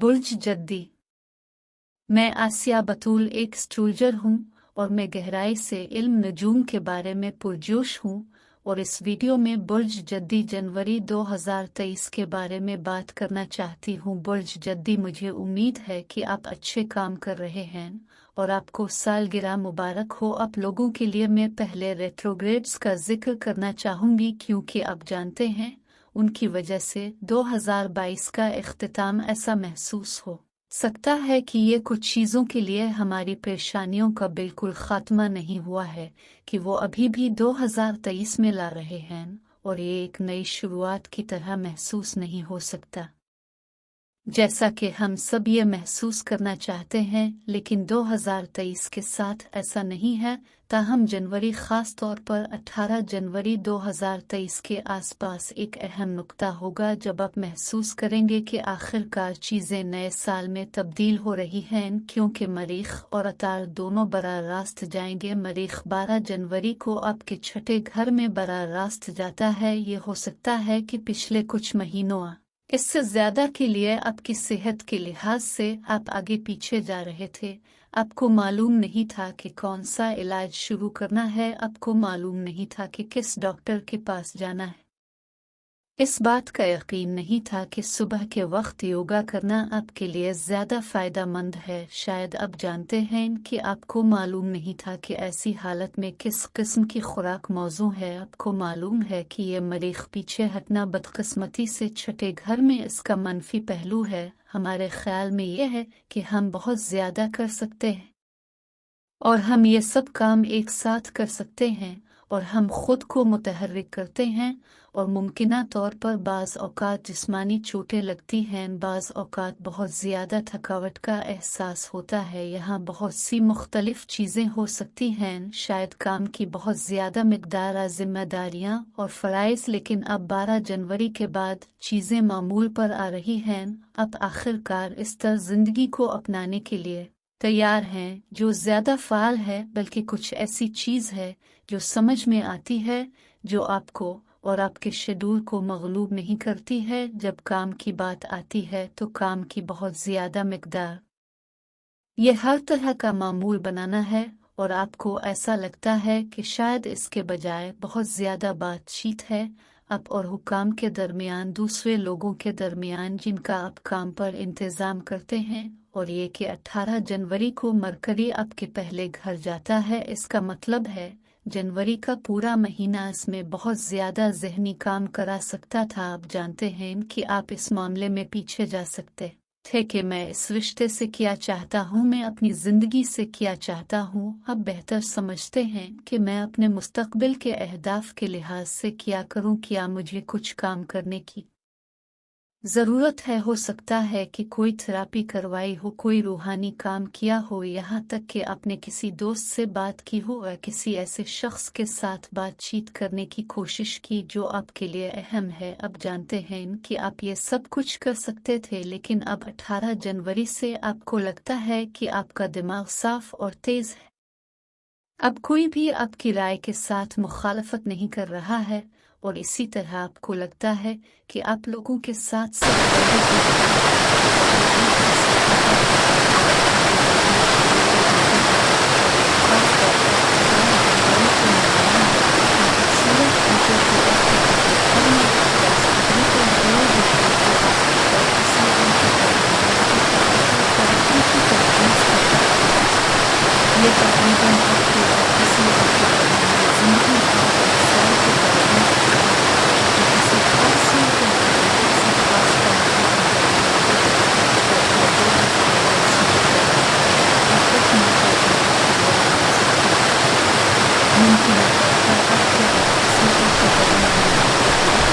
बुर्ज जद्दी। मैं आसिया बतूल एक एस्ट्रोलॉजर हूँ और मैं गहराई से इल्म नजूम के बारे में पुरजोश हूँ और इस वीडियो में बुर्ज जद्दी जनवरी 2023 के बारे में बात करना चाहती हूँ। बुर्ज जद्दी, मुझे उम्मीद है कि आप अच्छे काम कर रहे हैं और आपको सालगिरह मुबारक हो। आप लोगों के लिए मैं पहले रेट्रोग्रेड्स का जिक्र करना चाहूँगी क्योंकि आप जानते हैं उनकी वजह से 2022 का इख्तिताम ऐसा महसूस हो सकता है कि ये कुछ चीज़ों के लिए हमारी परेशानियों का बिल्कुल ख़ात्मा नहीं हुआ है, कि वो अभी भी 2023 में ला रहे हैं और ये एक नई शुरुआत की तरह महसूस नहीं हो सकता जैसा कि हम सब ये महसूस करना चाहते हैं। लेकिन 2023 के साथ ऐसा नहीं है। ताहम जनवरी, ख़ास तौर पर 18 जनवरी 2023 के आसपास एक अहम नुक्ता होगा जब आप महसूस करेंगे कि आखिरकार चीज़ें नए साल में तब्दील हो रही हैं, क्योंकि मरीख और अतार दोनों बराह रास्त जाएंगे। मरीख 12 जनवरी को आपके छठे घर में बराह रास्त जाता है। ये हो सकता है कि पिछले कुछ महीनों इससे ज्यादा के लिए आपकी सेहत के लिहाज से आप आगे पीछे जा रहे थे। आपको मालूम नहीं था कि कौन सा इलाज शुरू करना है, आपको मालूम नहीं था कि किस डॉक्टर के पास जाना है। इस बात का यकीन नहीं था कि सुबह के वक्त योगा करना आपके लिए ज्यादा फायदा मंद है। शायद आप जानते हैं कि आपको मालूम नहीं था कि ऐसी हालत में किस किस्म की खुराक मौजू है। आपको मालूम है कि ये मरीख पीछे हटना बदकिस्मती से छठे घर में इसका मनफी पहलू है। हमारे ख्याल में यह है कि हम बहुत ज्यादा कर सकते हैं और हम ये सब काम एक साथ कर सकते हैं और हम खुद को मुतहर्रिक करते हैं और मुमकिना तौर पर बाज़ औक़ात जिस्मानी चोटें लगती हैं, बाज़ औक़ात बहुत ज़्यादा थकावट का एहसास होता है। यहाँ बहुत सी मुख्तलिफ चीज़ें हो सकती हैं, शायद काम की बहुत ज़्यादा मिक़दार, ज़िम्मेदारियाँ और फ़राइज़। लेकिन अब 12 जनवरी के बाद चीज़ें मामूल पर आ रही हैं। अब आखिरकार इस तरह ज़िंदगी को अपनाने के लिए तैयार हैं जो ज़्यादा फ़ाल है, बल्कि कुछ ऐसी चीज़ है जो समझ में आती है, जो आपको और आपके शेड्यूल को मग़लूब नहीं करती है। जब काम की बात आती है तो काम की बहुत ज़्यादा मिक़दार ये हर तरह का मामूल बनाना है और आपको ऐसा लगता है कि शायद इसके बजाय बहुत ज़्यादा बातचीत है आप और हुकाम के दरमियान, दूसरे लोगों के दरमियान जिनका आप काम पर इंतज़ाम करते हैं। और ये कि 18 जनवरी को मरकरी आपके पहले घर जाता है। इसका मतलब है जनवरी का पूरा महीना इसमें बहुत ज़्यादा ज़हनी काम करा सकता था। आप जानते हैं कि आप इस मामले में पीछे जा सकते थे कि मैं इस रिश्ते से क्या चाहता हूँ, मैं अपनी ज़िंदगी से क्या चाहता हूँ। अब बेहतर समझते हैं कि मैं अपने मुस्तक़बिल के अहदाफ के लिहाज से क्या करूँ, क्या मुझे कुछ काम करने की ज़रूरत है। हो सकता है कि कोई थेरापी करवाई हो, कोई रूहानी काम किया हो, यहाँ तक कि आपने किसी दोस्त से बात की हो या किसी ऐसे शख्स के साथ बातचीत करने की कोशिश की जो आपके लिए अहम है। अब जानते हैं कि आप ये सब कुछ कर सकते थे, लेकिन अब 18 जनवरी से आपको लगता है कि आपका दिमाग साफ और तेज़ है। अब कोई भी आपकी राय के साथ मुखालफत नहीं कर रहा है और इसी तरह आपको लगता है कि आप लोगों के साथ ये तकरीबन आपके और किसी और के दरमियान ज़िंदगी भर और साल के दौरान किसी खास के किसी खास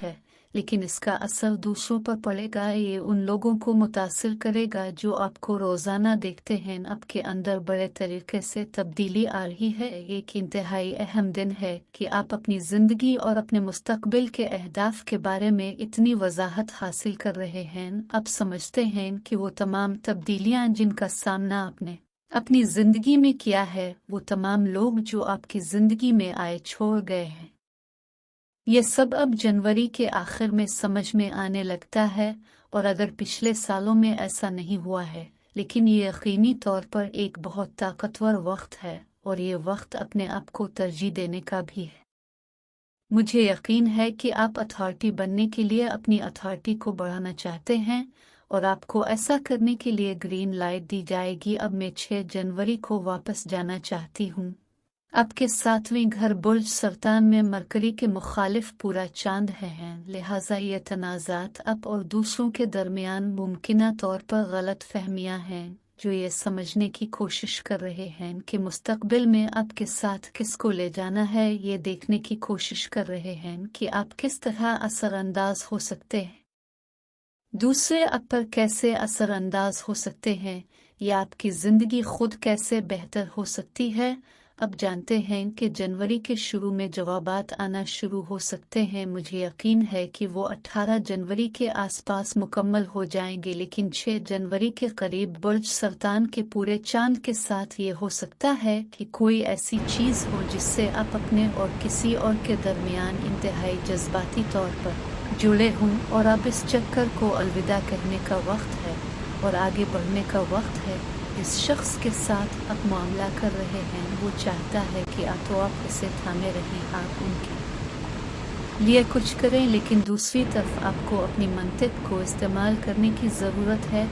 है, लेकिन इसका असर दूसरों पर पड़ेगा। ये उन लोगों को मुतासिर करेगा जो आपको रोज़ाना देखते हैं। आपके अंदर बड़े तरीके से तब्दीली आ रही है। एक इंतहाई अहम दिन है कि आप अपनी ज़िंदगी और अपने मुस्तक़बिल के अहदाफ के बारे में इतनी वजाहत हासिल कर रहे हैं। आप समझते हैं कि वो तमाम तब्दीलियाँ जिनका सामना आपने अपनी ज़िंदगी में किया है, वो तमाम लोग जो आपकी ज़िंदगी में आए छोड़ गए हैं, ये सब अब जनवरी के आखिर में समझ में आने लगता है और अगर पिछले सालों में ऐसा नहीं हुआ है, लेकिन ये यकीनी तौर पर एक बहुत ताकतवर वक्त है और ये वक्त अपने आप को तरजीह देने का भी है। मुझे यकीन है कि आप अथॉरिटी बनने के लिए अपनी अथॉरिटी को बढ़ाना चाहते हैं और आपको ऐसा करने के लिए ग्रीन लाइट दी जाएगी। अब मैं 6 जनवरी को वापस जाना चाहती हूँ। आपके 7वें घर बुर्ज सरतान में मरकरी के मुखालिफ पूरा चांद हैं, लिहाजा ये तनाज़ात आप और दूसरों के दरमियान मुमकिना तौर पर गलत फहमियाँ हैं जो ये समझने की कोशिश कर रहे हैं कि मुस्तकबिल में आपके साथ किसको ले जाना है। ये देखने की कोशिश कर रहे हैं कि आप किस तरह असरअंदाज हो सकते हैं, दूसरे आप पर कैसे असरअंदाज हो सकते हैं, या आपकी ज़िंदगी खुद कैसे बेहतर हो सकती है। अब जानते हैं कि जनवरी के शुरू में जवाबात आना शुरू हो सकते हैं। मुझे यकीन है कि वो 18 जनवरी के आसपास मुकम्मल हो जाएंगे, लेकिन 6 जनवरी के करीब बुर्ज सरतान के पूरे चांद के साथ ये हो सकता है कि कोई ऐसी चीज़ हो जिससे आप अपने और किसी और के दरमियान इंतहाई जज्बाती तौर पर जुड़े हों, और अब इस चक्कर को अलविदा कहने का वक्त है और आगे बढ़ने का वक्त है। जिस शख्स के साथ आप मामला कर रहे हैं वो चाहता है कि आप इसे थामे रहें, आप उनके लिए कुछ करें, लेकिन दूसरी तरफ आपको अपनी मंतिक को इस्तेमाल करने की ज़रूरत है।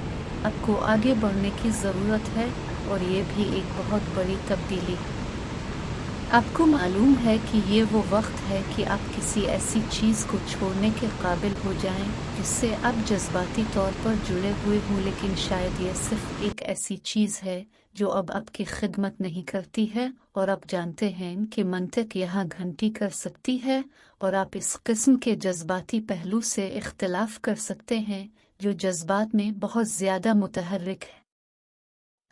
आपको आगे बढ़ने की ज़रूरत है और ये भी एक बहुत बड़ी तब्दीली। आपको मालूम है कि ये वो वक्त है कि आप किसी ऐसी चीज़ को छोड़ने के काबिल हो जाएं जिससे आप जज्बाती तौर पर जुड़े हुए हों, लेकिन शायद ये सिर्फ एक ऐसी चीज़ है जो अब आपकी खिदमत नहीं करती है। और आप जानते हैं कि मंतिक यहाँ घंटी कर सकती है और आप इस किस्म के जज्बाती पहलू से इख्तिलाफ कर सकते हैं जो जज्बात में बहुत ज़्यादा मुतहर्रिक है।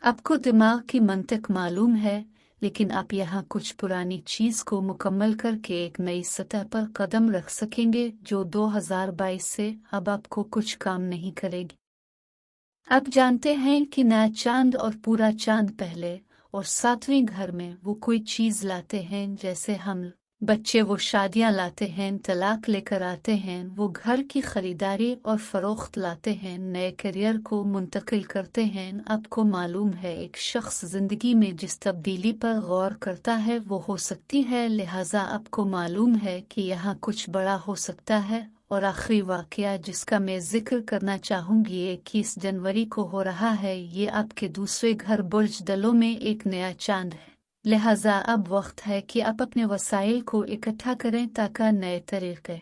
आपको दिमाग की मंतिक मालूम है, लेकिन आप यहाँ कुछ पुरानी चीज़ को मुकम्मल करके एक नई सतह पर कदम रख सकेंगे जो 2022 से अब आपको कुछ काम नहीं करेगी। आप जानते हैं कि नया चांद और पूरा चांद पहले और 7वें घर में वो कोई चीज़ लाते हैं, जैसे हम बच्चे वो शादियां लाते हैं, तलाक लेकर आते हैं, वो घर की खरीदारी और फरोख्त लाते हैं, नए करियर को मुंतकिल करते हैं। आपको मालूम है एक शख्स ज़िंदगी में जिस तब्दीली पर गौर करता है वो हो सकती है, लिहाजा आपको मालूम है कि यहाँ कुछ बड़ा हो सकता है। और आखिरी वाक़या जिसका मैं जिक्र करना चाहूँगी 21 जनवरी को हो रहा है। ये आपके दूसरे घर बुर्ज दलों में एक नया चांद है, लिहाजा अब वक्त है कि आप अपने वसाइल को इकट्ठा करें ताकि नए तरीके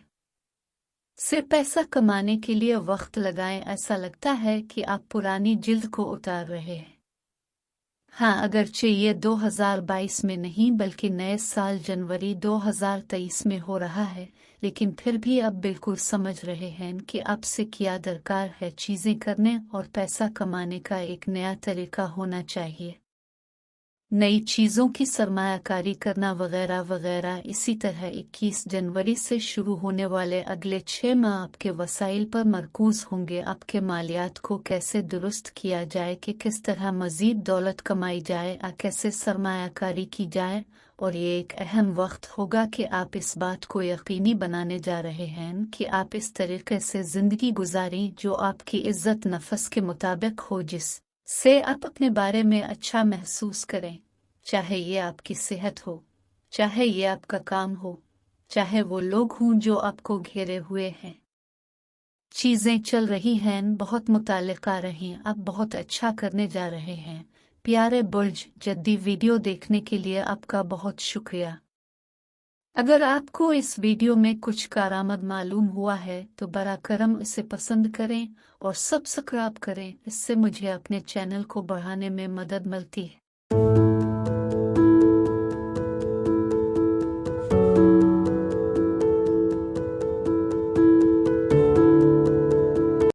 से पैसा कमाने के लिए वक्त लगाएं। ऐसा लगता है कि आप पुरानी जिल्द को उतार रहे हैं। हाँ, अगरचे ये 2022 में नहीं बल्कि नए साल जनवरी 2023 में हो रहा है, लेकिन फिर भी आप बिल्कुल समझ रहे हैं कि आपसे क्या दरकार है। चीज़ें करने और पैसा कमाने का एक नया तरीका होना चाहिए, नई चीज़ों की सरमायाकारी करना वगैरह वगैरह। इसी तरह 21 जनवरी से शुरू होने वाले अगले 6 माह आपके वसाइल पर मरकूज़ होंगे। आपके मालियात को कैसे दुरुस्त किया जाए, कि किस तरह मज़ीद दौलत कमाई जाए, कैसे सरमायाकारी की जाए। और ये एक अहम वक्त होगा कि आप इस बात को यकीनी बनाने जा रहे हैं कि आप इस तरीके से ज़िंदगी गुजारें जो आपकी इज़्ज़त नफ्स के मुताबिक हो, जिससे आप अपने बारे में अच्छा महसूस करें, चाहे ये आपकी सेहत हो, चाहे ये आपका काम हो, चाहे वो लोग हों जो आपको घेरे हुए हैं। चीज़ें चल रही हैं, बहुत मुताल्लिक़ा रही, आप बहुत अच्छा करने जा रहे हैं। प्यारे बुर्ज, जद्दी वीडियो देखने के लिए आपका बहुत शुक्रिया। अगर आपको इस वीडियो में कुछ कारामद मालूम हुआ है तो बरा करम इसे पसंद करें और सब्सक्राइब करें, इससे मुझे अपने चैनल को बढ़ाने में मदद मिलती है।